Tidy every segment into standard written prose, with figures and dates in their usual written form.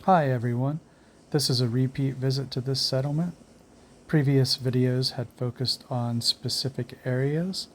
Hi everyone, this is a repeat visit to this settlement. Previous videos had focused on specific areas.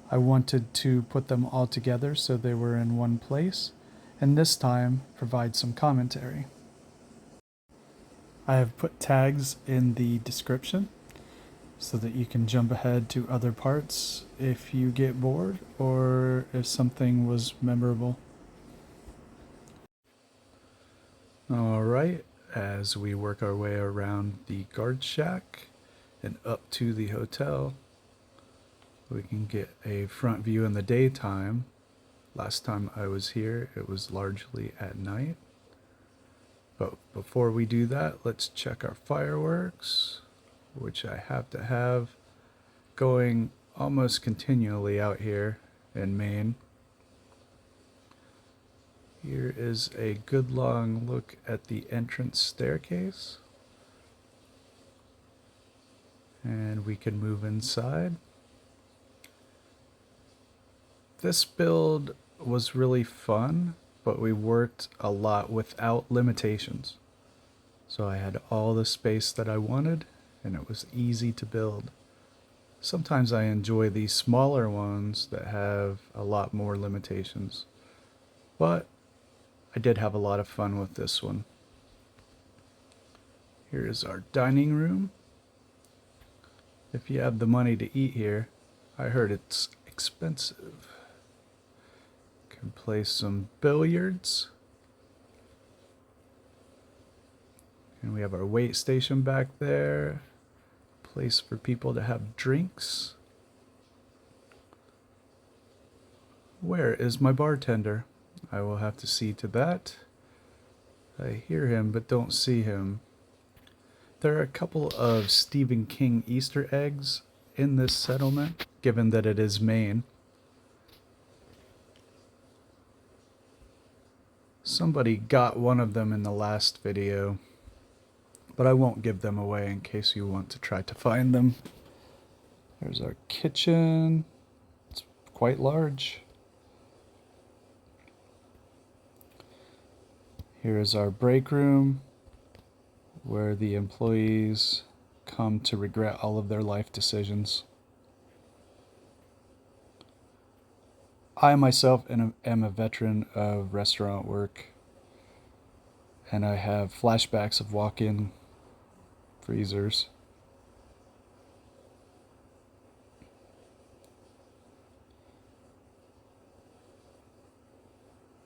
I wanted to put them all together so they were in one place, and this time provide some commentary. I have put tags in the description so that you can jump ahead to other parts if you get bored or if something was memorable. Alright, as we work our way around the guard shack and up to the hotel, we can get a front view in the daytime. Last time I was here, it was largely at night. But before we do that, let's check our fireworks, which I have to have going almost continually out here in Maine. Here is a good long look at the entrance staircase. And we can move inside. This build was really fun, but we worked a lot without limitations. So I had all the space that I wanted, and it was easy to build. Sometimes I enjoy these smaller ones that have a lot more limitations, but I did have a lot of fun with this one. Here is our dining room. If you have the money to eat here, I heard it's expensive. Can play some billiards. And we have our wait station back there. Place for people to have drinks. Where is my bartender? I will have to see to that. I hear him but don't see him. There are a couple of Stephen King Easter eggs in this settlement, given that it is Maine. Somebody got one of them in the last video, but I won't give them away in case you want to try to find them. There's our kitchen. It's quite large. Here is our break room, where the employees come to regret all of their life decisions. I myself am a veteran of restaurant work, and I have flashbacks of walk-in freezers.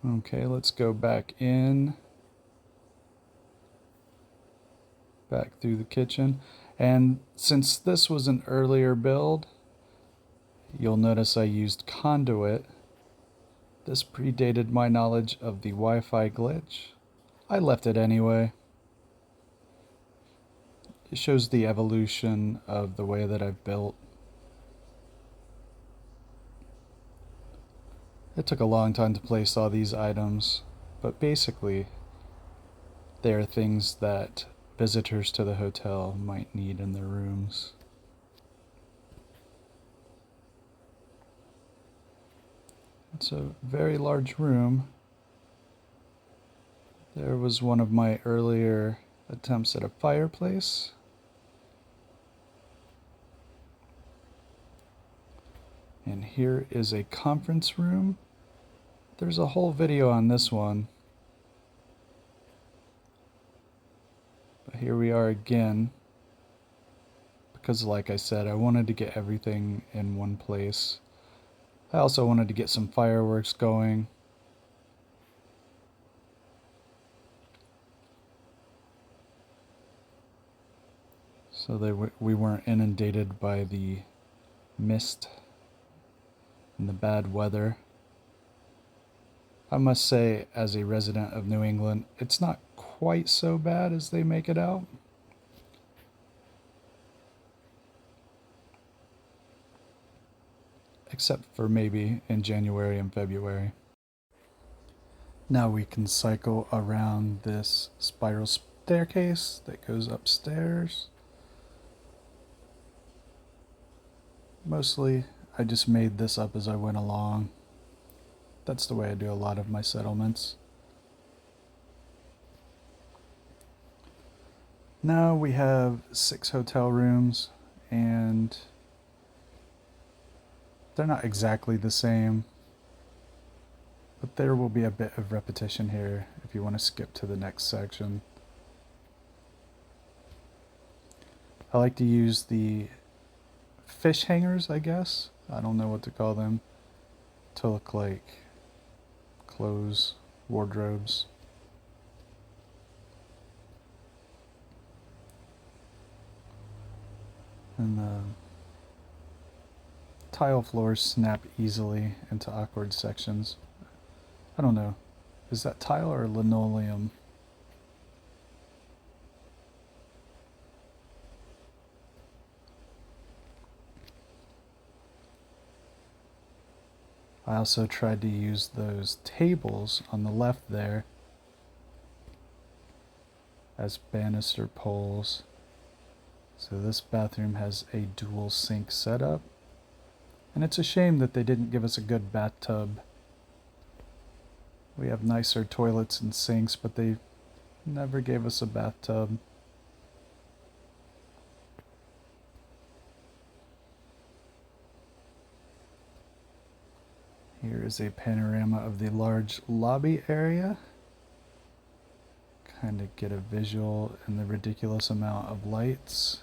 Okay, let's go back in. Back through the kitchen. And since this was an earlier build, you'll notice I used conduit. This predated my knowledge of the Wi-Fi glitch. I left it anyway. It shows the evolution of the way that I've built. It took a long time to place all these items, but basically they are things that visitors to the hotel might need in their rooms. It's a very large room. There was one of my earlier attempts at a fireplace. And here is a conference room. There's a whole video on this one. But here we are again. Because like I said, I wanted to get everything in one place. I also wanted to get some fireworks going. So we weren't inundated by the mist and the bad weather. I must say, as a resident of New England, it's not quite so bad as they make it out. Except for maybe in January and February. Now we can cycle around this spiral staircase that goes upstairs. Mostly, I just made this up as I went along. That's the way I do a lot of my settlements. Now we have 6 hotel rooms, and they're not exactly the same, but there will be a bit of repetition here if you want to skip to the next section. I like to use the fish hangers, I guess. I don't know what to call them, to look like clothes, wardrobes. And the tile floors snap easily into awkward sections. I don't know. Is that tile or linoleum? I also tried to use those tables on the left there as banister poles. So this bathroom has a dual sink setup, and it's a shame that they didn't give us a good bathtub. We have nicer toilets and sinks, but they never gave us a bathtub. Here is a panorama of the large lobby area. Kind of get a visual in the ridiculous amount of lights.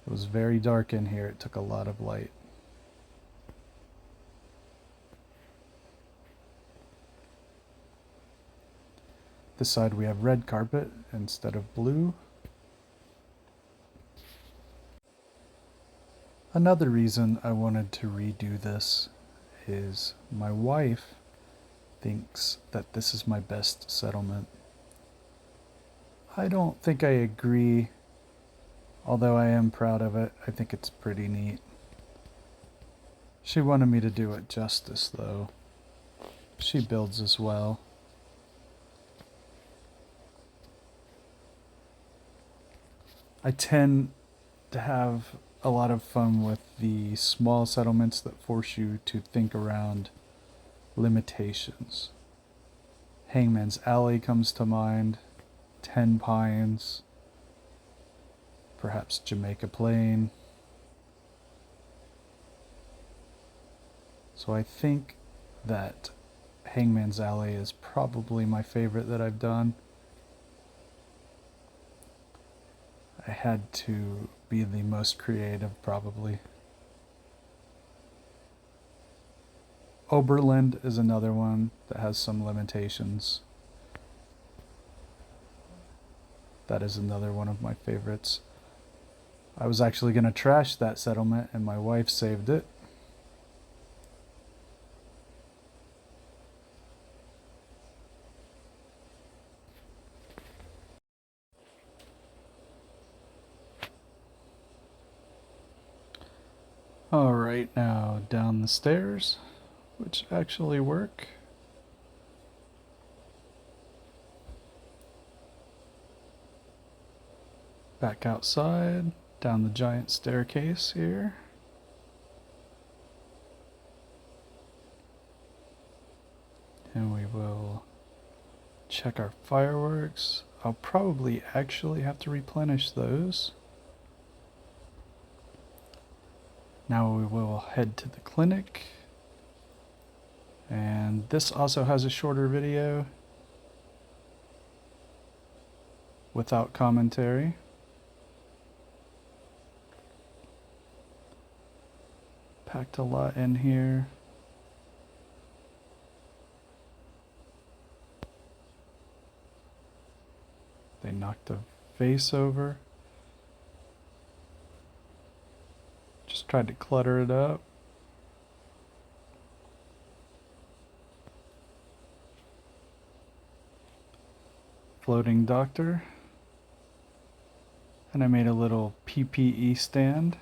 It was very dark in here. It took a lot of light. This side we have red carpet instead of blue. Another reason I wanted to redo this is my wife thinks that this is my best settlement. I don't think I agree, although I am proud of it. I think it's pretty neat. She wanted me to do it justice, though. She builds as well. I tend to have a lot of fun with the small settlements that force you to think around limitations. Hangman's Alley comes to mind, 10 Pines, perhaps Jamaica Plain. So I think that Hangman's Alley is probably my favorite that I've done. I had to be the most creative, probably. Oberland is another one that has some limitations. That is another one of my favorites. I was actually going to trash that settlement, and my wife saved it. Alright, now down the stairs, which actually work. Back outside, down the giant staircase here. And we will check our fireworks. I'll probably actually have to replenish those. Now we will head to the clinic. And this also has a shorter video without commentary. Packed a lot in here. They knocked a vase over. Just tried to clutter it up. Floating doctor. And I made a little PPE stand.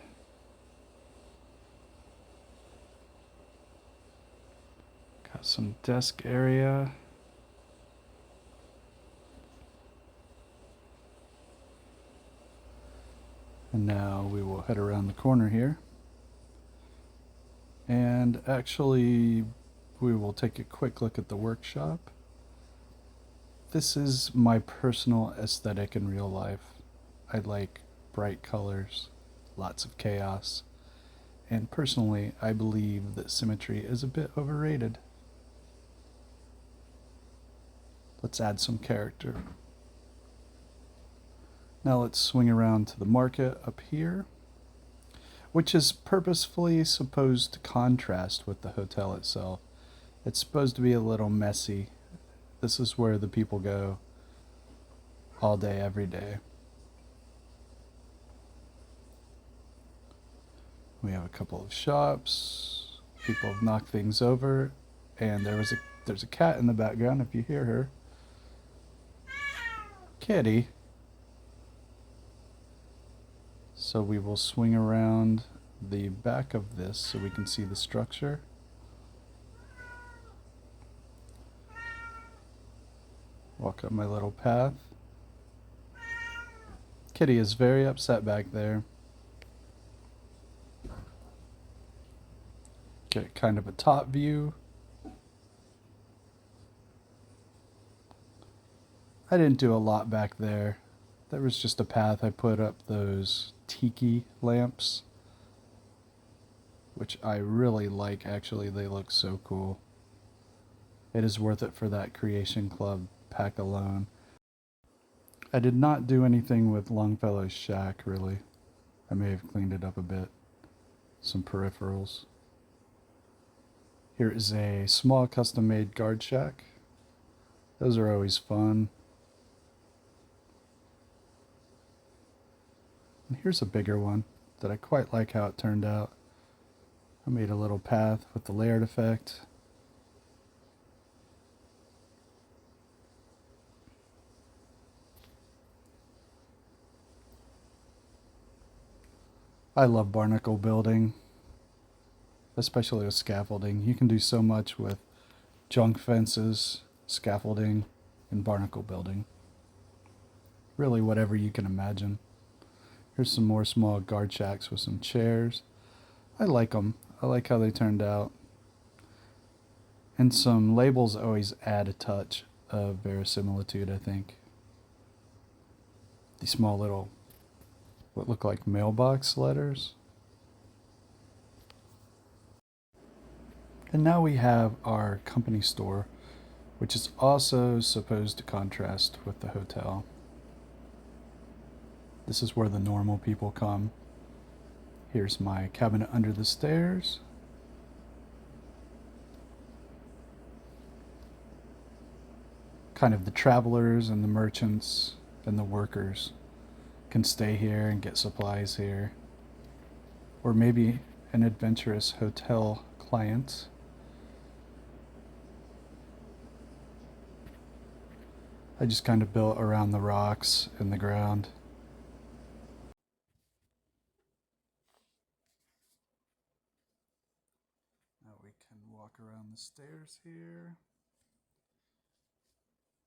Got some desk area. And now we will head around the corner here. And actually, we will take a quick look at the workshop. This is my personal aesthetic in real life. I like bright colors, lots of chaos, and personally, I believe that symmetry is a bit overrated. Let's add some character. Now let's swing around to the market up here, which is purposefully supposed to contrast with the hotel itself. It's supposed to be a little messy. This is where the people go all day, every day. We have a couple of shops. People have knocked things over, and there's a cat in the background if you hear her. Kitty. So we will swing around the back of this so we can see the structure. Walk up my little path. Kitty is very upset back there. Get kind of a top view. I didn't do a lot back there. There was just a path. I put up those tiki lamps, which I really like. Actually, they look so cool. It is worth it for that Creation Club pack alone. I did not do anything with Longfellow's shack, really. I may have cleaned it up a bit. Some peripherals. Here is a small custom-made guard shack. Those are always fun. And here's a bigger one that I quite like how it turned out. I made a little path with the layered effect. I love barnacle building, especially with scaffolding. You can do so much with junk fences, scaffolding, and barnacle building. Really whatever you can imagine. Here's some more small guard shacks with some chairs. I like them. I like how they turned out. And some labels always add a touch of verisimilitude, I think. These small little, what look like mailbox letters. And now we have our company store, which is also supposed to contrast with the hotel. This is where the normal people come. Here's my cabinet under the stairs. Kind of the travelers and the merchants and the workers can stay here and get supplies here. Or maybe an adventurous hotel client. I just kind of built around the rocks in the ground. Now we can walk around the stairs here.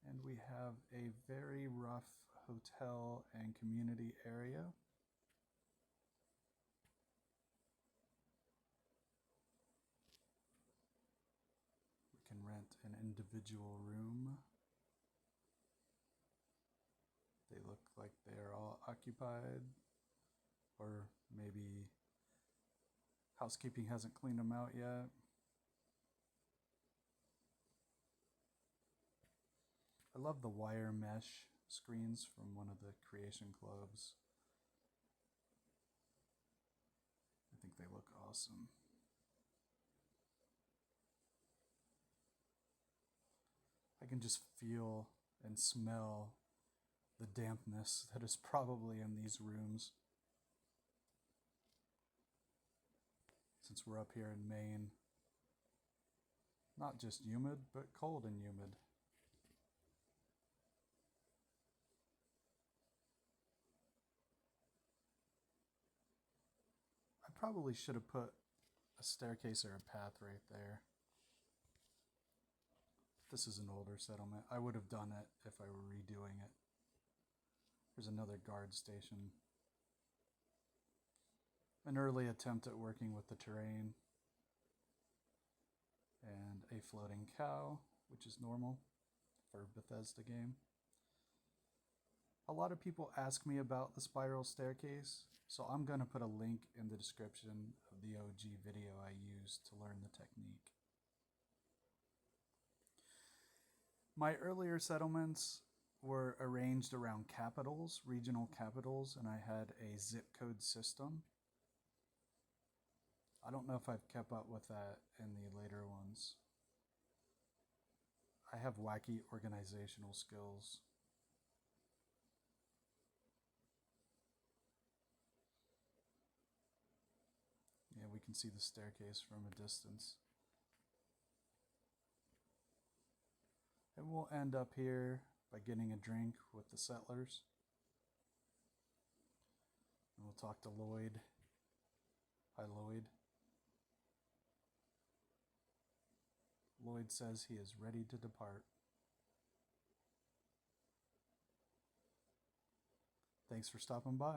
And we have a very rough hotel and community area. We can rent an individual room. They look like they are all occupied, or maybe housekeeping hasn't cleaned them out yet. I love the wire mesh screens from one of the Creation Clubs. I think they look awesome. I can just feel and smell the dampness that is probably in these rooms. Since we're up here in Maine, not just humid, but cold and humid. I probably should have put a staircase or a path right there. This is an older settlement. I would have done it if I were redoing it. There's another guard station. An early attempt at working with the terrain. And a floating cow, which is normal. for Bethesda game. A lot of people ask me about the spiral staircase, so I'm going to put a link in the description of the OG video I used to learn the technique. My earlier settlements were arranged around capitals, regional capitals, and I had a zip code system. I don't know if I've kept up with that in the later ones. I have wacky organizational skills. Yeah, we can see the staircase from a distance. And we'll end up here by getting a drink with the settlers. And we'll talk to Lloyd. Hi, Lloyd. Lloyd says he is ready to depart. Thanks for stopping by.